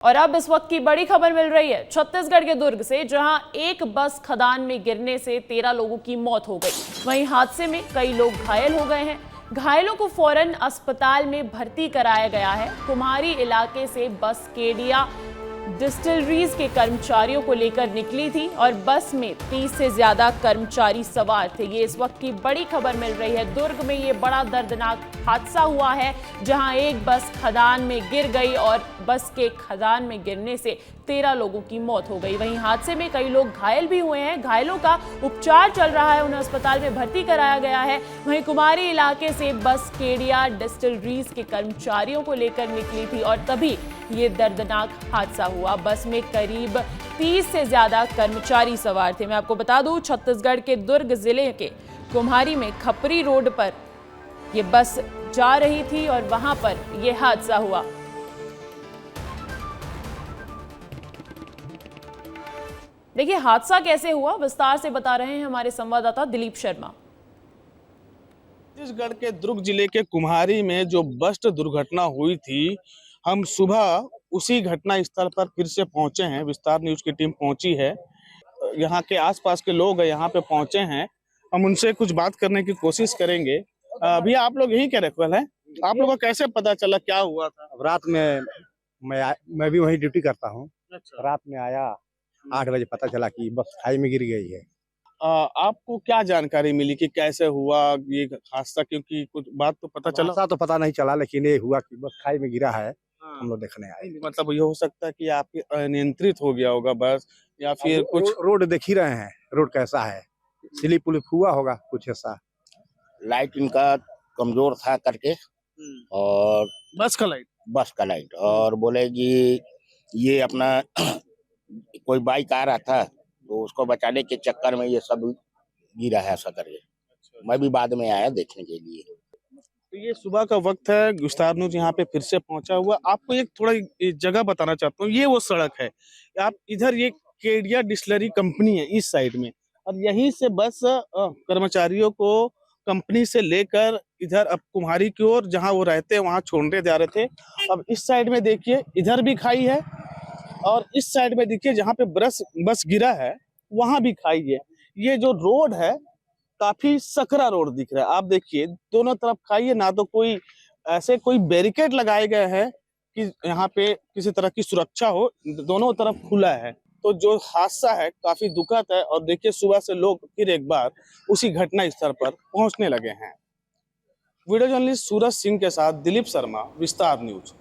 और अब इस वक्त की बड़ी खबर मिल रही है छत्तीसगढ़ के दुर्ग से, जहां एक बस खदान में गिरने से 13 लोगों की मौत हो गई। वहीं हादसे में कई लोग घायल हो गए हैं। घायलों को फौरन अस्पताल में भर्ती कराया गया है। कुम्हारी इलाके से बस केडिया डिस्टिलरीज के कर्मचारियों को लेकर निकली थी और बस में 30 से ज्यादा कर्मचारी सवार थे। ये इस वक्त की बड़ी खबर मिल रही है। दुर्ग में ये बड़ा दर्दनाक हादसा हुआ है, जहां एक बस खदान में गिर गई और बस के खदान में गिरने से 13 लोगों की मौत हो गई। वहीं हादसे में कई लोग घायल भी हुए हैं। घायलों का उपचार चल रहा है, उन्हें अस्पताल में भर्ती कराया गया है। वहीं कुमारी इलाके से बस केडिया डिस्टिलरीज के कर्मचारियों को लेकर निकली थी और तभी ये दर्दनाक हादसा हुआ। बस में करीब 30 से ज्यादा कर्मचारी सवार थे। मैं आपको बता दूं, छत्तीसगढ़ के दुर्ग जिले के कुम्हारी में खपरी रोड पर ये बस जा रही थी और वहां पर यह हादसा हुआ। देखिए हादसा कैसे हुआ, विस्तार से बता रहे हैं हमारे संवाददाता दिलीप शर्मा। छत्तीसगढ़ के दुर्ग जिले के कुम्हारी में जो बस दुर्घटना हुई थी, हम सुबह उसी घटना स्थल पर फिर से पहुंचे हैं। विस्तार न्यूज की टीम पहुंची है, यहाँ के आसपास के लोग यहाँ पे पहुंचे हैं। हम उनसे कुछ बात करने की कोशिश करेंगे। भैया, आप लोग यहीं के रहने हैं? आप लोगों को कैसे पता चला, क्या हुआ था? रात में मैं भी वहीं ड्यूटी करता हूँ। अच्छा। रात में आया 8 बजे, पता चला कि बस खाई में गिर गई है। आपको क्या जानकारी मिली कि कैसे हुआ ये हादसा? क्योंकि कुछ बात तो पता चला। हादसा तो पता नहीं चला, लेकिन ये हुआ कि बस खाई में गिरा है। हम लोग देखने आए। मतलब ये हो सकता है कि आपके अनियंत्रित हो गया होगा बस, या फिर कुछ रोड देख ही रहे हैं, रोड कैसा है, स्लिप उलिप हुआ होगा कुछ ऐसा। लाइट इनका कमजोर था करके, और बस का लाइट और बोले कि ये अपना कोई बाइक आ रहा था तो उसको बचाने के चक्कर में ये सब गिरा है ऐसा करके। मैं भी बाद में आया देखने के लिए। तो ये सुबह का वक्त है, विस्तार न्यूज यहाँ पे फिर से पहुंचा हुआ। आपको एक थोड़ा जगह बताना चाहता हूँ। ये वो सड़क है, आप इधर ये केडिया डिस्टिलरी कंपनी है इस साइड में, और यहीं से बस कर्मचारियों को कंपनी से लेकर इधर अब कुम्हारी की ओर जहाँ वो रहते हैं वहाँ छोड़ने जा रहे थे। अब इस साइड में देखिए, इधर भी खाई है, और इस साइड में देखिए जहाँ पे बस गिरा है वहां भी खाई है। ये जो रोड है काफी सकरा रोड दिख रहा है। आप देखिए दोनों तरफ खाई है, ना तो कोई ऐसे कोई बैरिकेड लगाए गए हैं कि यहाँ पे किसी तरह की सुरक्षा हो, दोनों तरफ खुला है। तो जो हादसा है काफी दुखद है, और देखिए सुबह से लोग फिर एक बार उसी घटना स्थल पर पहुंचने लगे हैं। वीडियो जर्नलिस्ट सूरज सिंह के साथ दिलीप शर्मा, विस्तार न्यूज।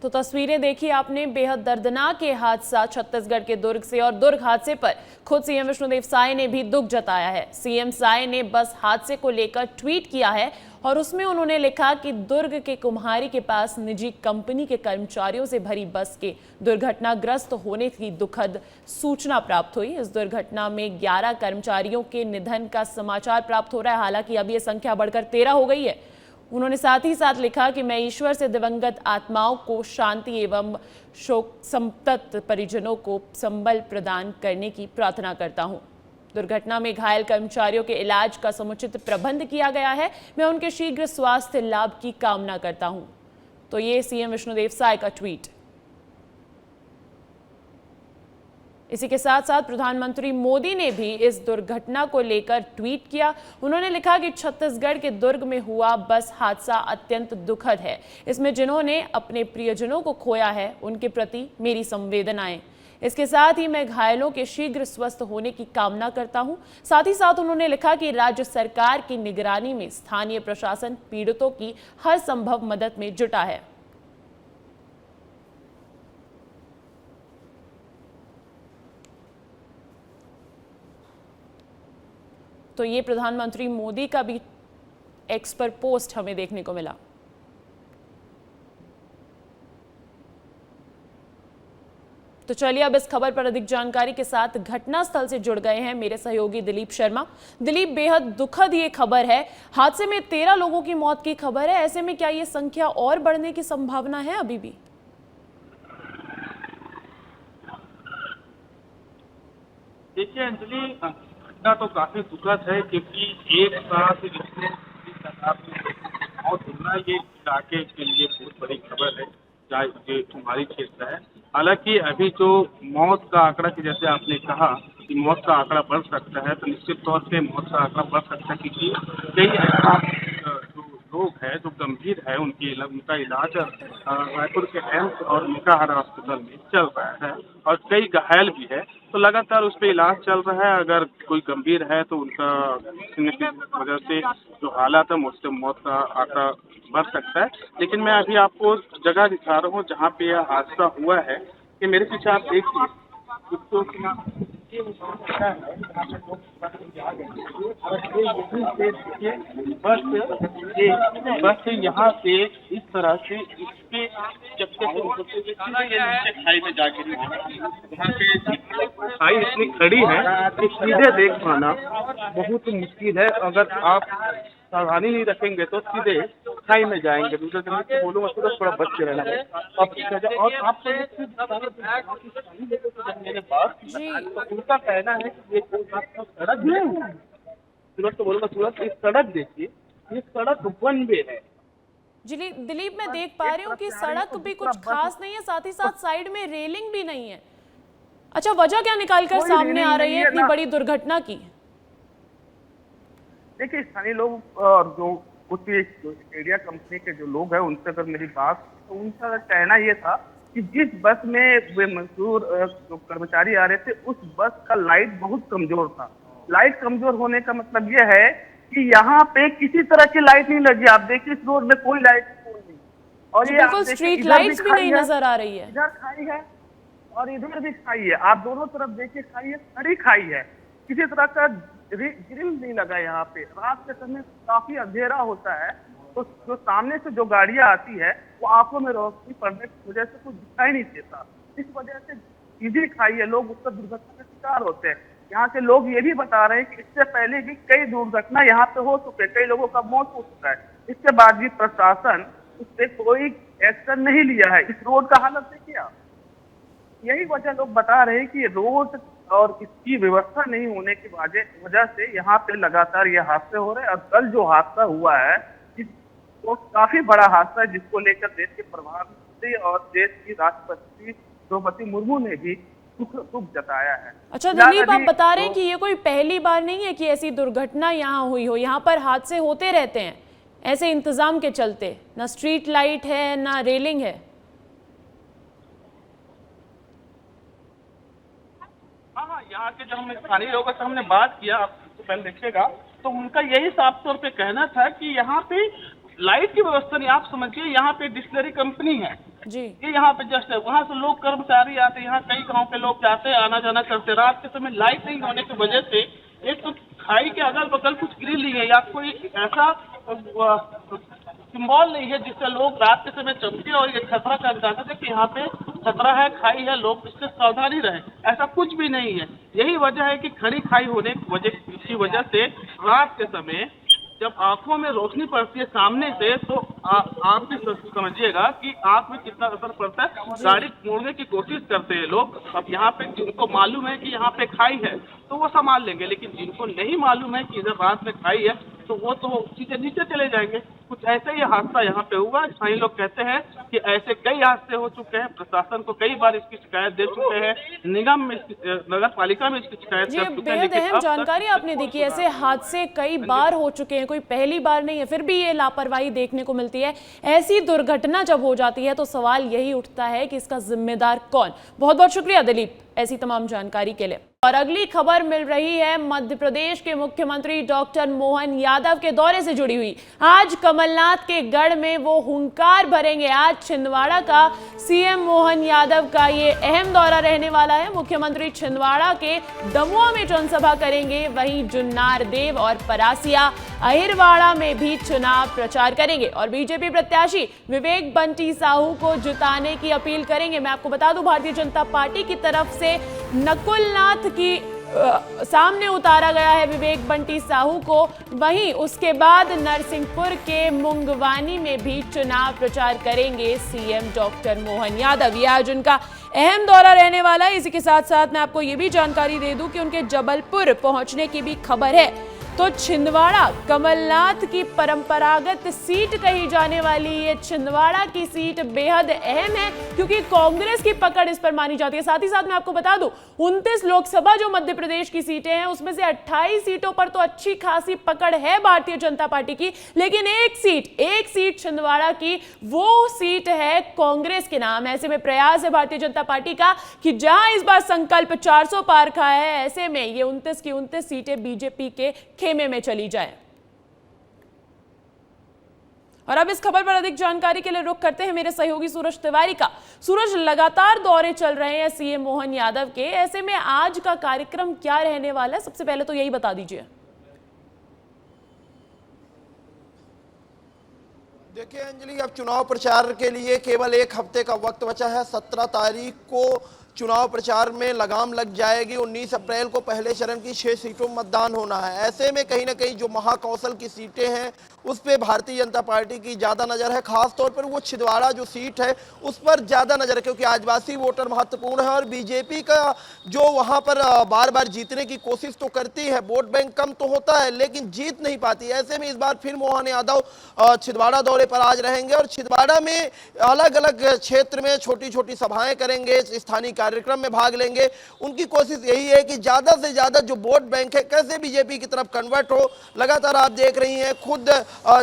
तो तस्वीरें देखी आपने, बेहद दर्दनाक ये हादसा छत्तीसगढ़ के दुर्ग से। और दुर्ग हादसे पर खुद सीएम विष्णुदेव साय ने भी दुख जताया है। सीएम साय ने बस हादसे को लेकर ट्वीट किया है और उसमें उन्होंने लिखा कि दुर्ग के कुम्हारी के पास निजी कंपनी के कर्मचारियों से भरी बस के दुर्घटनाग्रस्त होने की दुखद सूचना प्राप्त हुई। इस दुर्घटना में 11 कर्मचारियों के निधन का समाचार प्राप्त हो रहा है। हालांकि अब ये संख्या बढ़कर 13 हो गई है। उन्होंने साथ ही साथ लिखा कि मैं ईश्वर से दिवंगत आत्माओं को शांति एवं शोक संतप्त परिजनों को संबल प्रदान करने की प्रार्थना करता हूं। दुर्घटना में घायल कर्मचारियों के इलाज का समुचित प्रबंध किया गया है। मैं उनके शीघ्र स्वास्थ्य लाभ की कामना करता हूं। तो ये सीएम विष्णुदेव साय का ट्वीट। इसी के साथ साथ प्रधानमंत्री मोदी ने भी इस दुर्घटना को लेकर ट्वीट किया। उन्होंने लिखा कि छत्तीसगढ़ के दुर्ग में हुआ बस हादसा अत्यंत दुखद है। इसमें जिन्होंने अपने प्रियजनों को खोया है उनके प्रति मेरी संवेदनाएं। इसके साथ ही मैं घायलों के शीघ्र स्वस्थ होने की कामना करता हूं। साथ ही साथ उन्होंने लिखा कि राज्य सरकार की निगरानी में स्थानीय प्रशासन पीड़ितों की हर संभव मदद में जुटा है। तो ये प्रधानमंत्री मोदी का भी एक्स पर पोस्ट हमें देखने को मिला। तो चलिए अब इस खबर पर अधिक जानकारी के साथ घटनास्थल से जुड़ गए हैं मेरे सहयोगी दिलीप शर्मा। दिलीप, बेहद दुखद ये खबर है। हादसे में 13 लोगों की मौत की खबर है। ऐसे में क्या ये संख्या और बढ़ने की संभावना है अभी भी? देखिए अंजलि, घटना तो काफी दुखद है, क्योंकि एक साथ इतने तादाद में मौत होना ये इलाके के लिए बहुत बड़ी खबर है, चाहे ये तुम्हारी क्षेत्र है। हालांकि अभी जो मौत का आंकड़ा की जैसे आपने कहा कि मौत का आंकड़ा बढ़ सकता है, तो निश्चित तौर से मौत का आंकड़ा बढ़ सकता है, क्योंकि कई ऐसा जो लोग हैं जो गंभीर है उनका इलाज रायपुर के एम्स और मेकाहारा हॉस्पिटल में चल रहा है और कई घायल भी है, तो लगातार उस पर इलाज चल रहा है। अगर कोई गंभीर है तो उनका किसी न किसी वजह से जो हालात है उससे मौत का आंकड़ा बढ़ सकता है। लेकिन मैं अभी आपको उस जगह दिखा रहा हूँ जहाँ पे यह हादसा हुआ है, कि मेरे पीछे आप देखिए बस यहाँ से इस तरह से इसके चक्के से खाई में जा गिरी। वहाँ पे खाई इतनी खड़ी है कि सीधे देख पाना बहुत मुश्किल है। अगर आप सावधानी नहीं रखेंगे तो सीधे खाई में जाएंगे। दूसरे तरीके से बोलूँगा तो थोड़ा बच के रहना है। और आपको मेरे पास उनका कहना है कि ये सड़क नहीं है, सूरत तो बोलूँगा सूरत इस सड़क देखिए, ये सड़क वन वे है। जी दिलीप, मैं देख पा रही हूँ कि सड़क भी कुछ खास नहीं है, साथ ही साथ साइड में रेलिंग भी नहीं है। अच्छा, वजह क्या निकालकर सामने आ रही है इतनी बड़ी दुर्घटना की? देखिए, स्थानीय लोग और जो कुछ एरिया कंपनी के जो लोग हैं उनसे अगर मेरी बात, तो उनका कहना ये था कि जिस बस में वे मजदूर जो कर्मचारी आ रहे थे उस बस का लाइट बहुत कमजोर था। लाइट कमजोर होने का मतलब ये है कि यहाँ पे किसी तरह की लाइट नहीं लगी। आप देखिए इस रोड में कोई लाइट नहीं, और ये बिल्कुल स्ट्रीट लाइट्स भी नहीं नजर आ रही है। इधर खाई है और इधर भी खाई है, आप दोनों तरफ देखिए खाई है, खड़ी खाई है, किसी तरह का ग्रिल नहीं लगा। यहाँ पे रात के समय काफी अंधेरा होता है, तो जो सामने से जो गाड़ियां आती है वो आंखों में रोशनी पड़ने की वजह से कुछ दिखाई नहीं देता। इस वजह से सीधी खाई है, लोग उसका दुर्घटना का शिकार होते हैं। यहाँ के लोग ये भी बता रहे हैं कि इससे पहले भी कई दुर्घटना यहाँ पे हो चुके, कई लोगों का मौत हो चुका है। इसके बाद भी प्रशासन उस पर कोई एक्शन नहीं लिया है। इस रोड का हालत देखिए आप। यही वजह लोग बता रहे हैं कि रोड और इसकी व्यवस्था नहीं होने की वजह से यहाँ पे लगातार ये हादसे हो रहे हैं। और कल जो हादसा हुआ है वो काफी बड़ा हादसा है, जिसको लेकर देश के प्रधानमंत्री और देश की राष्ट्रपति द्रौपदी मुर्मू ने भी दुख जताया है। अच्छा दिलीप, आप बता रहे हैं कि ये कोई पहली बार नहीं है कि ऐसी दुर्घटना यहाँ हुई हो। यहाँ पर हादसे होते रहते हैं ऐसे इंतजाम के चलते, ना स्ट्रीट लाइट है ना रेलिंग है। हाँ, यहाँ के जो हम स्थानीय लोगों से हमने बात किया, आप पहले देखिएगा, तो उनका यही साफ तौर पे कहना था कि यहाँ पे लाइट की व्यवस्था नहीं। आप समझिए यहाँ पे डिस्टिलरी कंपनी है जी, ये यहाँ पे जस्ट है, वहाँ से लोग कर्मचारी आते हैं, यहाँ कई गांव के लोग जाते हैं, आना जाना करते हैं। रात के समय लाइट नहीं होने की वजह से एक तो खाई के अगल बगल कुछ ग्रिल नहीं है या कोई ऐसा सिंबल नहीं है जिससे लोग रात के समय चमके और ये खतरा का अंदाजा दे कि यहाँ पे खतरा है, खाई है, लोग इससे सावधानी रहे। ऐसा कुछ भी नहीं है। यही वजह है कि खड़ी खाई होने की वजह से रात के समय जब आंखों में रोशनी पड़ती है सामने से, तो आप भी समझिएगा कि आंख में कितना असर पड़ता है। गाड़ी मोड़ने की कोशिश करते हैं लोग। अब यहाँ पे जिनको मालूम है कि यहाँ पे खाई है तो वो संभाल लेंगे, लेकिन जिनको नहीं मालूम है कि इधर रात में खाई है तो वो तो सीधे नीचे चले जाएंगे। कुछ ऐसा ही हादसा यहाँ पे हुआ। स्थानीय लोग कहते हैं कि ऐसे कई हादसे हो चुके हैं, प्रशासन को कई बार इसकी शिकायत दे चुके हैं, निगम में नगर पालिका में इसकी शिकायत कर चुके हैं। बेहद अहम जानकारी आपने दी कि ऐसे हादसे कई बार हो चुके हैं, कोई पहली बार नहीं है, फिर भी ये लापरवाही देखने को मिलती है। ऐसी दुर्घटना जब हो जाती है तो सवाल यही उठता है कि इसका जिम्मेदार कौन। बहुत बहुत शुक्रिया दिलीप ऐसी तमाम जानकारी के लिए। और अगली खबर मिल रही है मध्य प्रदेश के मुख्यमंत्री डॉक्टर मोहन यादव के दौरे से जुड़ी हुई। आज कमलनाथ के गढ़ में वो हुंकार भरेंगे। आज छिंदवाड़ा का सीएम मोहन यादव का ये अहम दौरा रहने वाला है। मुख्यमंत्री छिंदवाड़ा के दमुआ में जनसभा करेंगे, वहीं जुन्नार देव और परासिया अहिरवाड़ा में भी चुनाव प्रचार करेंगे और बीजेपी प्रत्याशी विवेक बंटी साहू को जिताने की अपील करेंगे। मैं आपको बता दूं, भारतीय जनता पार्टी की तरफ से नकुलनाथ की सामने उतारा गया है विवेक बंटी साहू को। वहीं उसके बाद नरसिंहपुर के मुंगवानी में भी चुनाव प्रचार करेंगे सीएम डॉक्टर मोहन यादव। यह आज उनका अहम दौरा रहने वाला है। इसी के साथ साथ मैं आपको ये भी जानकारी दे दूं कि उनके जबलपुर पहुंचने की भी खबर है। तो छिंदवाड़ा कमलनाथ की परंपरागत सीट कही जाने वाली ये छिंदवाड़ा की सीट बेहद अहम है, क्योंकि कांग्रेस की पकड़ इस पर मानी जाती है। साथ ही साथ मैं आपको बता दूं, 29 लोकसभा जो मध्य प्रदेश की सीटें हैं उसमें से 28 सीटों पर तो अच्छी खासी पकड़ है भारतीय जनता पार्टी की, लेकिन एक सीट छिंदवाड़ा की वो सीट है कांग्रेस के नाम। ऐसे में प्रयास है भारतीय जनता पार्टी का कि जहां इस बार संकल्प 400 पार का है, ऐसे में ये 29 की 29 सीटें बीजेपी के खेमे में चली जाए। और अब इस खबर पर अधिक जानकारी के लिए रुख करते हैं मेरे सहयोगी सूरज तिवारी का। सूरज, लगातार दौरे चल रहे हैं सीएम मोहन यादव के, ऐसे में आज का कार्यक्रम क्या रहने वाला है, सबसे पहले तो यही बता दीजिए। देखिए अंजलि, अब चुनाव प्रचार के लिए केवल एक हफ्ते का वक्त बचा है। 17 तारीख को चुनाव प्रचार में लगाम लग जाएगी। 19 अप्रैल को पहले चरण की 6 सीटों में मतदान होना है। ऐसे में कहीं ना कहीं जो महाकौशल की सीटें हैं उस पर भारतीय जनता पार्टी की ज़्यादा नज़र है। खास तौर पर वो छिंदवाड़ा जो सीट है उस पर ज़्यादा नज़र है, क्योंकि आदिवासी वोटर महत्वपूर्ण है और बीजेपी का जो वहाँ पर बार बार जीतने की कोशिश तो करती है, वोट बैंक कम तो होता है लेकिन जीत नहीं पाती। ऐसे में इस बार फिर मोहन यादव छिंदवाड़ा दौरे पर आज रहेंगे और छिंदवाड़ा में अलग अलग क्षेत्र में छोटी छोटी सभाएं करेंगे, स्थानीय कार्यक्रम में भाग लेंगे। उनकी कोशिश यही है कि ज़्यादा से ज़्यादा जो वोट बैंक है कैसे बीजेपी की तरफ कन्वर्ट हो। लगातार आप देख रही हैं खुद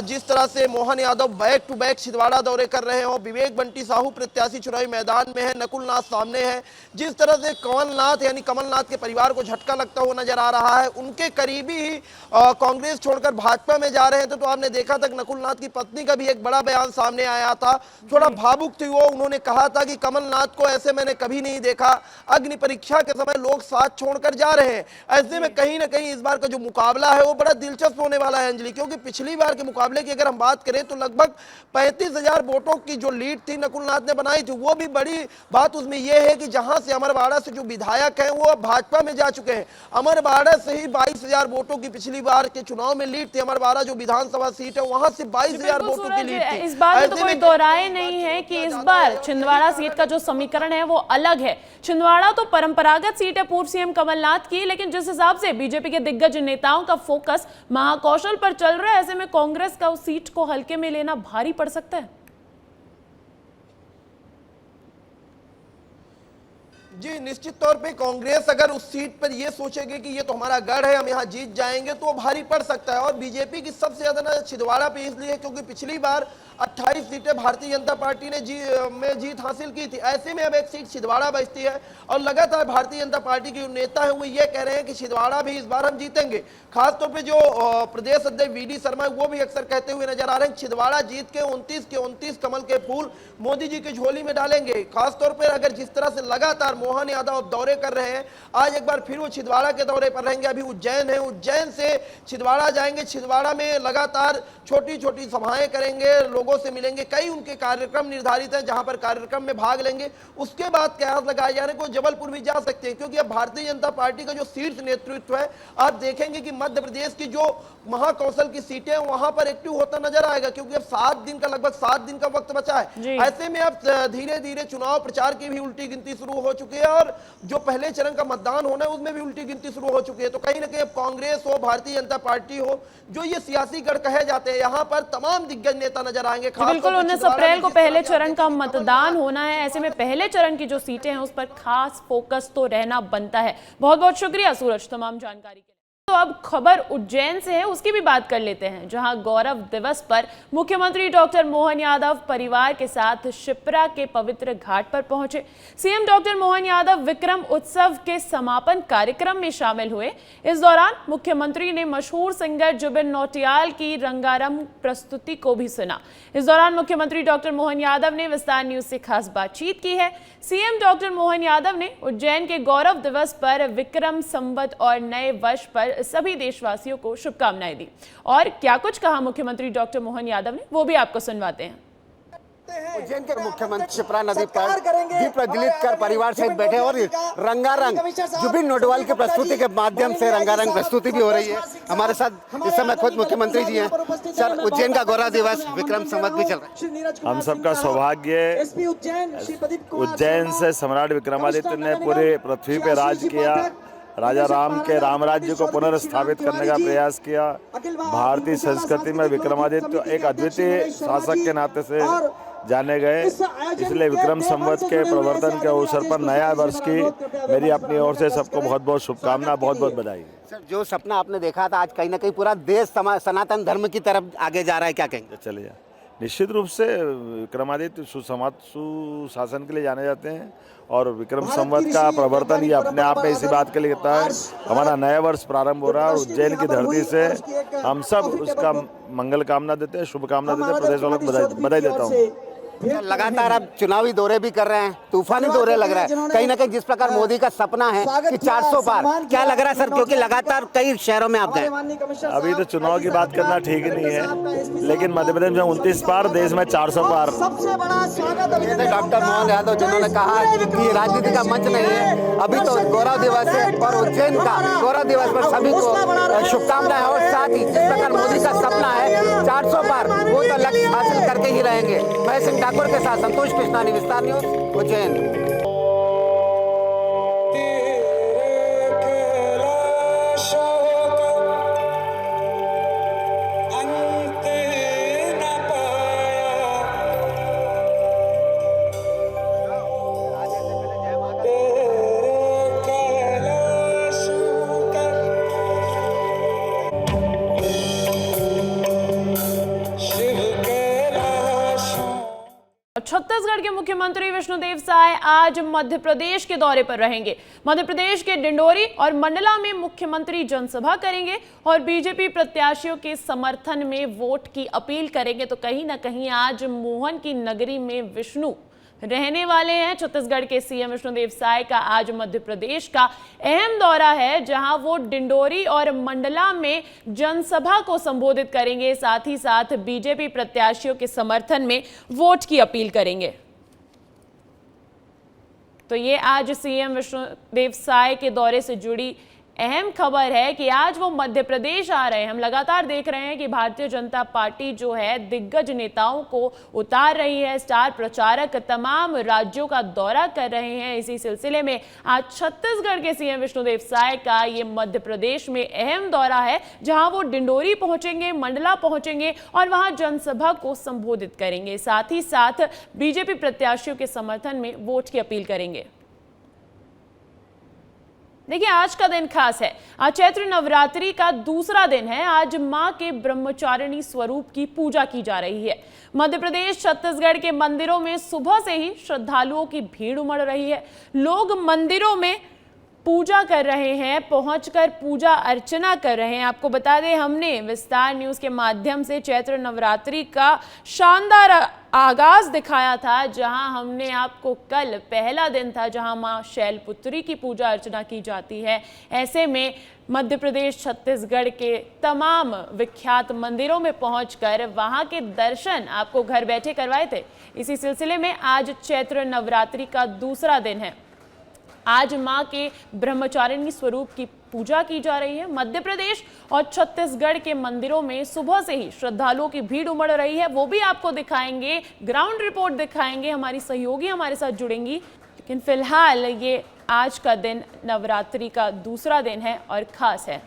जिस तरह से Mohan Yadav back to back Chhindwara दौरे कर रहे हो। विवेक बंटी साहू प्रत्याशी चुनावी मैदान में है, नकुल नाथ सामने है। जिस तरह से कमलनाथ यानी कमलनाथ के परिवार को झटका लगता हुआ नजर आ रहा है, उनके करीबी ही कांग्रेस छोड़कर भाजपा में जा रहे थे। तो आपने देखा था नकुल नाथ की पत्नी का भी एक बड़ा बयान सामने आया था, थोड़ा भावुक थी वो। उन्होंने कहा था कि कमलनाथ को ऐसे मैंने कभी नहीं देखा, अग्नि परीक्षा के समय लोग साथ छोड़कर जा रहे हैं। ऐसे में कहीं ना कहीं इस बार का जो मुकाबला है वो बड़ा दिलचस्प होने वाला है अंजलि, क्योंकि पिछली बार के मुकाबले की अगर हम बात करें तो लगभग 35,000 वोटों की जो लीड थी नकुलनाथ ने बनाई थी। वो भी बड़ी बात उसमें यह है कि जहां से अमरवाड़ा से जो विधायक हैं वो भाजपा में जा चुके हैं। अमरवाड़ा से ही 22,000 वोटों की पिछली बार के चुनाव में लीड थी। अमरवाड़ा जो विधानसभा सीट है वहां से 22,000 वोटों की लीड थी। इस बार तो कोई दो राय नहीं है कि इस बार छिंदवाड़ा सीट का जो समीकरण है वो अलग है। छिंदवाड़ा तो परंपरागत सीट है पूर्व सीएम कमलनाथ की, लेकिन जिस हिसाब से बीजेपी के दिग्गज नेताओं का फोकस महाकौशल पर चल रहा है, ऐसे में कांग्रेस का उस सीट को हल्के में लेना भारी पड़ सकता है। जी निश्चित तौर पे कांग्रेस अगर उस सीट पर ये सोचेगी कि ये तो हमारा गढ़ है, हम यहाँ जीत जाएंगे, तो भारी पड़ सकता है। और बीजेपी की सबसे ज्यादा ना छिंदवाड़ा पे इसलिए क्योंकि पिछली बार 28 सीटें भारतीय जनता पार्टी ने जीत हासिल की थी। ऐसे में अब एक सीट छिंदवाड़ा बचती है और लगातार भारतीय जनता पार्टी के जो नेता है वो ये कह रहे हैं कि छिंदवाड़ा भी इस बार हम जीतेंगे। खासतौर पर जो प्रदेश अध्यक्ष वीडी शर्मा वो भी अक्सर कहते हुए नजर आ रहे हैं छिंदवाड़ा जीत के 29 कमल के फूल मोदी जी की झोली में डालेंगे। खासतौर पर अगर जिस तरह से लगातार मोहन यादव अब दौरे कर रहे हैं, आज एक बार फिर वो छिंदवाड़ा के दौरे पर रहेंगे। अभी उज्जैन है, उज्जैन से छिंदवाड़ा जाएंगे। छिंदवाड़ा में लगातार छोटी छोटी सभाएं करेंगे, लोगों से मिलेंगे। कई उनके कार्यक्रम निर्धारित हैं जहां पर कार्यक्रम में भाग लेंगे। उसके बाद कयास लगाए जा रहे हैं को जबलपुर भी जा सकते हैं, क्योंकि अब भारतीय जनता पार्टी का जो शीर्ष नेतृत्व है आप देखेंगे कि मध्य प्रदेश की जो महाकौशल की सीटें वहां पर एक्टिव होता नजर आएगा, क्योंकि अब 7 दिन का लगभग 7 दिन का वक्त बचा है। ऐसे में अब धीरे धीरे चुनाव प्रचार की भी उल्टी गिनती शुरू हो चुकी है और जो पहले चरण का मतदान होना है उसमें भी उल्टी गिनती शुरू हो चुकी है। तो कहीं ना कहीं अब कांग्रेस हो, भारतीय जनता पार्टी हो, जो ये सियासी गढ़ कहे जाते हैं, यहाँ पर तमाम दिग्गज नेता नजर आएंगे। बिल्कुल 19 अप्रैल को पहले चरण का मतदान होना है। ऐसे में पहले चरण की जो सीटें हैं उस पर खास फोकस तो रहना बनता है। बहुत बहुत शुक्रिया सूरज तमाम जानकारी के लिए। तो अब खबर उज्जैन से है, उसकी भी बात कर लेते हैं, जहां गौरव दिवस पर मुख्यमंत्री डॉक्टर मोहन यादव परिवार के साथ शिप्रा के पवित्र घाट पर पहुंचे। सीएम डॉक्टर मोहन यादव विक्रम उत्सव के समापन कार्यक्रम में शामिल हुए। इस दौरान मुख्यमंत्री ने मशहूर सिंगर जुबिन नौटियाल की रंगारंग प्रस्तुति को भी सुना। इस दौरान मुख्यमंत्री डॉक्टर मोहन यादव ने विस्तार न्यूज से खास बातचीत की है। सीएम डॉक्टर मोहन यादव ने उज्जैन के गौरव दिवस पर विक्रम संवत और नए वर्ष पर सभी देशवासियों को शुभकामनाएं दी। और क्या कुछ कहा मुख्यमंत्री डॉक्टर मोहन यादव ने, वो भी आपको सुनवाते हैं। उज्जैन के मुख्यमंत्री शिप्रा नदी पर दीप प्रज्वलित कर परिवार सहित बैठे और रंगारंग जुबिन नौटियाल की प्रस्तुति के माध्यम से रंगारंग प्रस्तुति भी हो रही है। हमारे साथ इस समय खुद मुख्यमंत्री जी हैं। सर, उज्जैन का गौरव दिवस विक्रम संवत भी चल रहा है। हम सबका सौभाग्य, उज्जैन से सम्राट विक्रमादित्य ने पूरे पृथ्वी पे राज किया राजा राम के राम राज्य को पुनर्स्थापित करने का प्रयास किया। भारतीय संस्कृति में विक्रमादित्य एक अद्वितीय शासक के नाते से जाने गए, इसलिए विक्रम संवत के प्रवर्तन के अवसर पर नया वर्ष की मेरी अपनी ओर से सबको बहुत बहुत शुभकामना, बहुत बहुत बधाई। सर, जो सपना आपने देखा था आज कहीं ना कहीं पूरा देश सनातन धर्म की तरफ आगे जा रहा है, क्या कहेंगे? चलिए, निश्चित रूप से विक्रमादित्य सुशासन के लिए जाने जाते हैं और विक्रम संवत का प्रवर्तन ये अपने आप में इसी बात के लिए होता है। हमारा नया वर्ष प्रारंभ हो रहा है और उज्जैन की धरती से हम सब उसका मंगल कामना देते हैं, शुभकामना देते हैं। प्रदेश वालों को बधाई देता हूँ। लगातार आप चुनावी दौरे भी कर रहे हैं, तूफानी दौरे लग रहा है कहीं ना कहीं, जिस प्रकार मोदी का सपना है कि 400 पार, क्या लग रहा है सर? क्योंकि लगातार कई शहरों में आप गए। अभी तो चुनाव की बात करना ठीक नहीं है, लेकिन मध्य प्रदेश में 29 पार, देश में 400 पार। डॉक्टर मोहन यादव जिन्होंने कहा कि राजनीति का मंच नहीं है, अभी तो गौरव दिवस है और उज्जैन का गौरव दिवस पर सभी को शुभकामनाएं। और साथ ही जिस प्रकार मोदी का सपना है 400 पार, वो तो लक्ष्य हासिल करके ही रहेंगे। मैं ठाकुर के साथ संतोष कृष्णानी, विस्तार न्यूज, उज्जैन। छत्तीसगढ़ के मुख्यमंत्री विष्णुदेव साय आज मध्य प्रदेश के दौरे पर रहेंगे। मध्य प्रदेश के डिंडोरी और मंडला में मुख्यमंत्री जनसभा करेंगे और बीजेपी प्रत्याशियों के समर्थन में वोट की अपील करेंगे। तो कहीं ना कहीं आज मोहन की नगरी में विष्णु रहने वाले हैं। छत्तीसगढ़ के सीएम विष्णुदेव साय का आज मध्य प्रदेश का अहम दौरा है, जहां वो डिंडोरी और मंडला में जनसभा को संबोधित करेंगे, साथ ही साथ बीजेपी प्रत्याशियों के समर्थन में वोट की अपील करेंगे। तो ये आज सीएम विष्णुदेव साय के दौरे से जुड़ी अहम खबर है कि आज वो मध्य प्रदेश आ रहे हैं। हम लगातार देख रहे हैं कि भारतीय जनता पार्टी जो है दिग्गज नेताओं को उतार रही है, स्टार प्रचारक तमाम राज्यों का दौरा कर रहे हैं। इसी सिलसिले में आज छत्तीसगढ़ के सीएम विष्णुदेव साय का ये मध्य प्रदेश में अहम दौरा है, जहां वो डिंडोरी पहुंचेंगे, मंडला पहुंचेंगे और वहां जनसभा को संबोधित करेंगे। साथ ही साथ बीजेपी प्रत्याशियों के समर्थन में वोट की अपील करेंगे। देखिए, आज का दिन खास है। आज चैत्र नवरात्रि का दूसरा दिन है। आज मां के ब्रह्मचारिणी स्वरूप की पूजा की जा रही है। मध्य प्रदेश, छत्तीसगढ़ के मंदिरों में सुबह से ही श्रद्धालुओं की भीड़ उमड़ रही है। लोग मंदिरों में पूजा कर रहे हैं, पहुंचकर पूजा अर्चना कर रहे हैं। आपको बता दें, हमने विस्तार न्यूज के माध्यम से चैत्र नवरात्रि का शानदार आगाज दिखाया था, जहां हमने आपको कल पहला दिन था जहां मां शैलपुत्री की पूजा अर्चना की जाती है। ऐसे में मध्य प्रदेश, छत्तीसगढ़ के तमाम विख्यात मंदिरों में पहुंचकर वहां के दर्शन आपको घर बैठे करवाए थे। इसी सिलसिले में आज चैत्र नवरात्रि का दूसरा दिन है। आज मां के ब्रह्मचारिणी स्वरूप की पूजा की जा रही है। मध्य प्रदेश और छत्तीसगढ़ के मंदिरों में सुबह से ही श्रद्धालुओं की भीड़ उमड़ रही है। वो भी आपको दिखाएंगे, ग्राउंड रिपोर्ट दिखाएंगे, हमारी सहयोगी हमारे साथ जुड़ेंगी। लेकिन फिलहाल ये आज का दिन नवरात्रि का दूसरा दिन है और खास है।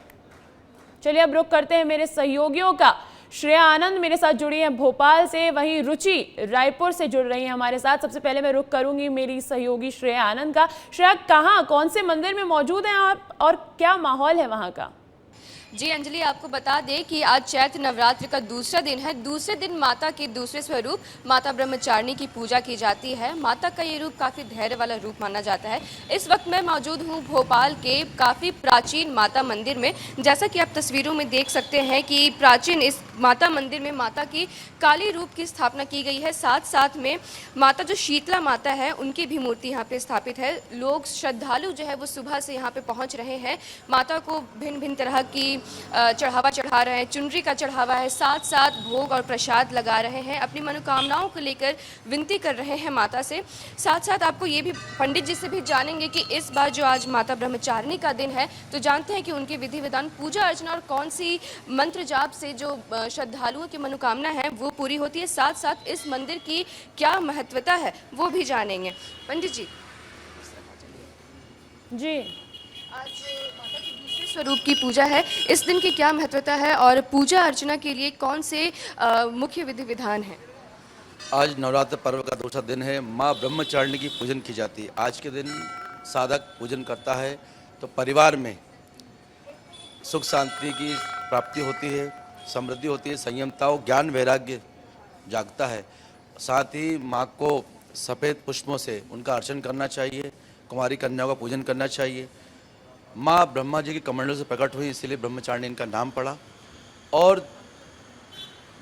चलिए अब रुक करते हैं मेरे सहयोगियों का। श्रेया आनंद मेरे साथ जुड़ी हैं भोपाल से, वहीं रुचि रायपुर से जुड़ रही हैं हमारे साथ। सबसे पहले मैं रुक करूंगी मेरी सहयोगी श्रेया आनंद का। श्रेया, कहाँ, कौन से मंदिर में मौजूद हैं आप और क्या माहौल है वहाँ का? जी अंजलि, आपको बता दें कि आज चैत्र नवरात्रि का दूसरा दिन है। दूसरे दिन माता के दूसरे स्वरूप माता ब्रह्मचारिणी की पूजा की जाती है। माता का ये रूप काफ़ी धैर्य वाला रूप माना जाता है। इस वक्त मैं मौजूद हूँ भोपाल के काफ़ी प्राचीन माता मंदिर में। जैसा कि आप तस्वीरों में देख सकते हैं कि प्राचीन इस माता मंदिर में माता की काली रूप की स्थापना की गई है। साथ साथ में माता जो शीतला माता है उनकी भी मूर्ति यहाँ पे स्थापित है। लोग श्रद्धालु जो है वो सुबह से यहाँ पे पहुँच रहे हैं। माता को भिन्न भिन्न तरह की चढ़ावा चढ़ा रहे हैं, चुनरी का चढ़ावा है, साथ साथ भोग और प्रसाद लगा रहे हैं, अपनी मनोकामनाओं को लेकर विनती कर रहे हैं माता से। साथ साथ आपको ये भी पंडित जी से भी जानेंगे कि इस बार जो आज माता ब्रह्मचारिणी का दिन है तो जानते हैं कि उनके विधि विधान, पूजा अर्चना और कौन सी मंत्र जाप से जो श्रद्धालुओं की मनोकामना है वो पूरी होती है। साथ साथ इस मंदिर की क्या महत्वता है वो भी जानेंगे। पंडित जी जी, आज माता के दूसरे स्वरूप की पूजा है, इस दिन की क्या महत्वता है और पूजा अर्चना के लिए कौन से मुख्य विधि विधान हैं? आज नवरात्र पर्व का दूसरा दिन है। माँ ब्रह्मचारिणी की पूजन की जाती है। आज के दिन साधक पूजन करता है तो परिवार में सुख शांति की प्राप्ति होती है, समृद्धि होती है, संयमता और ज्ञान वैराग्य जागता है। साथ ही माँ को सफ़ेद पुष्पों से उनका अर्चन करना चाहिए, कुमारी कन्याओं का पूजन करना चाहिए। माँ ब्रह्मा जी की कमंडलों से प्रकट हुई, इसीलिए ब्रह्मचारिणी इनका नाम पड़ा। और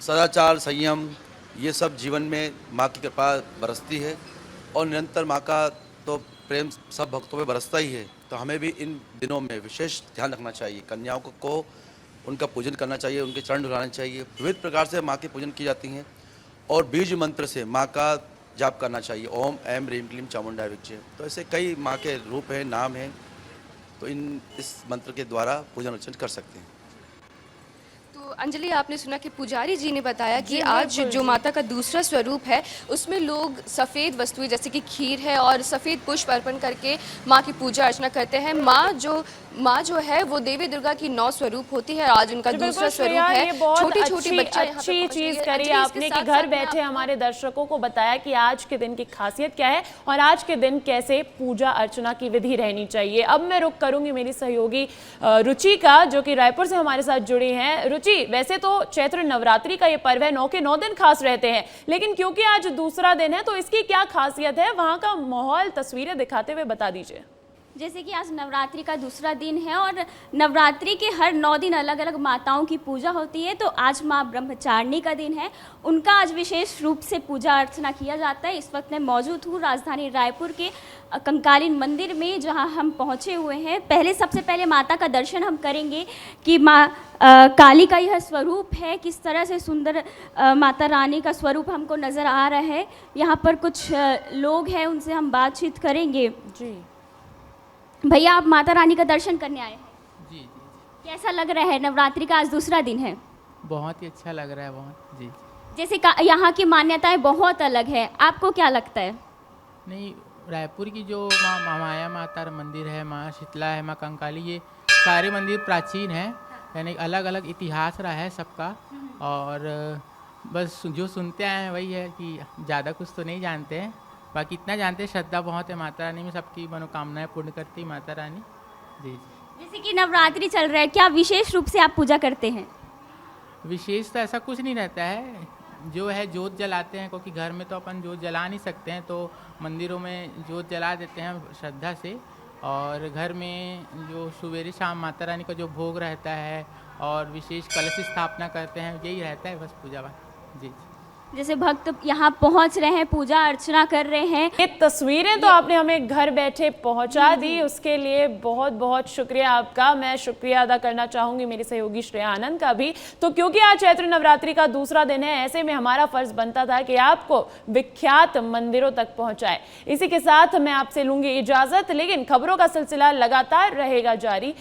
सदाचार, संयम, ये सब जीवन में माँ की कृपा बरसती है और निरंतर माँ का तो प्रेम सब भक्तों में बरसता ही है। तो हमें भी इन दिनों में विशेष ध्यान रखना चाहिए। कन्याओं को उनका पूजन करना चाहिए, उनके चरण धुलाने चाहिए। विविध प्रकार से माँ की पूजन की जाती हैं और बीज मंत्र से माँ का जाप करना चाहिए, ओम ऐं ह्रीं क्लीं चामुंडाय विच्चे। तो ऐसे कई माँ के रूप हैं, नाम हैं, तो इस मंत्र के द्वारा पूजन अर्चन कर सकते हैं। तो अंजलि, आपने सुना कि पुजारी जी ने बताया कि आज जो माता का दूसरा स्वरूप है उसमें लोग सफ़ेद वस्तुएं जैसे कि खीर है और सफ़ेद पुष्प अर्पण करके माँ की पूजा अर्चना करते हैं। माँ जो है वो देवी दुर्गा की 9 स्वरूप होती है। आज उनका दूसरा स्वरूप है। छोटी-छोटी बच्चियां यहाँ पे अच्छी चीज करी आपने कि घर बैठे हमारे दर्शकों को बताया कि आज के दिन की खासियत क्या है और आज के दिन कैसे पूजा अर्चना की विधि रहनी चाहिए। अब मैं रुक करूंगी मेरी सहयोगी रुचि का, जो कि रायपुर से हमारे साथ जुड़ी हैं। रुचि, वैसे तो चैत्र नवरात्रि का ये पर्व है, 9 के 9 दिन खास रहते हैं, लेकिन क्योंकि आज दूसरा दिन है तो इसकी क्या खासियत है, वहां का माहौल तस्वीरें दिखाते हुए बता दीजिए। जैसे कि आज नवरात्रि का दूसरा दिन है और नवरात्रि के हर 9 दिन अलग अलग माताओं की पूजा होती है, तो आज माँ ब्रह्मचारिणी का दिन है। उनका आज विशेष रूप से पूजा अर्चना किया जाता है। इस वक्त मैं मौजूद हूँ राजधानी रायपुर के कंकालीन मंदिर में, जहाँ हम पहुँचे हुए हैं। सबसे पहले माता का दर्शन हम करेंगे कि माँ काली का यह स्वरूप है, किस तरह से सुंदर माता रानी का स्वरूप हमको नज़र आ रहा है। यहाँ पर कुछ लोग हैं, उनसे हम बातचीत करेंगे। जी भैया, आप माता रानी का दर्शन करने आए हैं? जी। कैसा लग रहा है? नवरात्रि का आज दूसरा दिन है। बहुत ही अच्छा लग रहा है, बहुत। जी। जैसे यहाँ की मान्यताएं बहुत अलग है, आपको क्या लगता है? नहीं, रायपुर की जो माँ माया माता मंदिर है, माँ शीतला है, माँ कंकाली, ये सारे मंदिर प्राचीन हैं, यानी अलग अलग इतिहास रहा है सबका। और बस जो सुनते आए हैं वही है कि ज़्यादा कुछ तो नहीं जानते हैं, बाकी इतना जानते हैं श्रद्धा बहुत है माता रानी में, सबकी मनोकामनाएं पूर्ण करती है माता रानी। जी। जैसे कि नवरात्रि चल रहा है, क्या विशेष रूप से आप पूजा करते हैं? विशेष तो ऐसा कुछ नहीं रहता है, जो है जोत जलाते हैं, क्योंकि घर में तो अपन जोत जला नहीं सकते हैं, तो मंदिरों में जोत जला देते हैं श्रद्धा से। और घर में जो सवेरे शाम माता रानी का जो भोग रहता है और विशेष कलश स्थापना करते हैं, यही रहता है बस पूजा पाठ। जी। जैसे भक्त यहाँ पहुँच रहे हैं, पूजा अर्चना कर रहे हैं। ये तस्वीरें तो आपने हमें घर बैठे पहुंचा दी, उसके लिए बहुत बहुत शुक्रिया आपका। मैं शुक्रिया अदा करना चाहूंगी मेरी सहयोगी श्रेया आनंद का भी। तो क्योंकि आज चैत्र नवरात्रि का दूसरा दिन है, ऐसे में हमारा फर्ज बनता था कि आपको विख्यात मंदिरों तक पहुंचाए। इसी के साथ मैं आपसे लूंगी इजाजत, लेकिन खबरों का सिलसिला लगातार रहेगा जारी।